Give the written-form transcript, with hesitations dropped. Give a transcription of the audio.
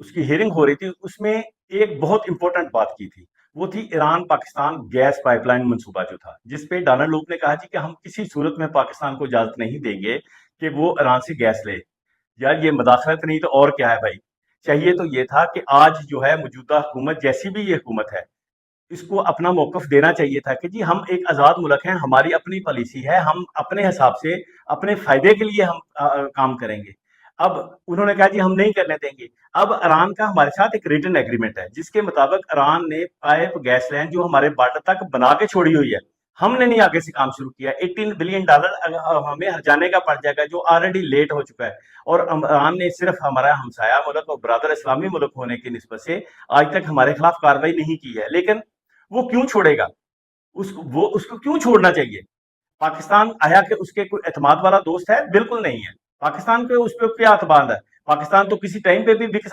اس کی ہیئرنگ ہو رہی تھی، اس میں ایک بہت امپورٹنٹ بات کی تھی، وہ تھی Iran Pakistan gas pipeline منصوبہ جو تھا، جس پہ ڈونلڈ ٹرمپ نے کہا جی کہ ہم کسی صورت میں پاکستان کو اجازت نہیں دیں گے کہ وہ ایران سے گیس لے۔ یار یہ مداخلت نہیں تو اور کیا ہے بھائی؟ چاہیے تو یہ تھا کہ آج جو ہے موجودہ حکومت، جیسی بھی یہ حکومت ہے، اس کو اپنا موقف دینا چاہیے تھا کہ جی ہم ایک آزاد ملک ہیں، ہماری اپنی پالیسی ہے، ہم اپنے حساب سے اپنے فائدے کے لیے ہم کام کریں گے۔ اب انہوں نے کہا جی ہم نہیں کرنے دیں گے۔ اب ایران کا ہمارے ساتھ ایک ریٹن ایگریمنٹ ہے جس کے مطابق ایران نے پائپ گیس لائن جو ہمارے بارڈر تک بنا کے چھوڑی ہوئی ہے، ہم نے نہیں آگے سے کام شروع کیا۔ $18 بلین ہمیں جانے کا پڑ جائے گا جو آلریڈی لیٹ ہو چکا ہے، اور ایران نے صرف ہمارا ہمسایہ ملک اور برادر اسلامی ملک ہونے کی نسبت سے آج تک ہمارے خلاف کاروائی نہیں کی ہے۔ لیکن وہ کیوں چھوڑے گا؟ اس کو کیوں چھوڑنا چاہیے؟ پاکستان آیا کہ اس کے کوئی اعتماد والا دوست ہے؟ بالکل نہیں ہے۔ پاکستان پہ اس پہ کیا اعتماد ہے؟ پاکستان تو کسی ٹائم پہ بھی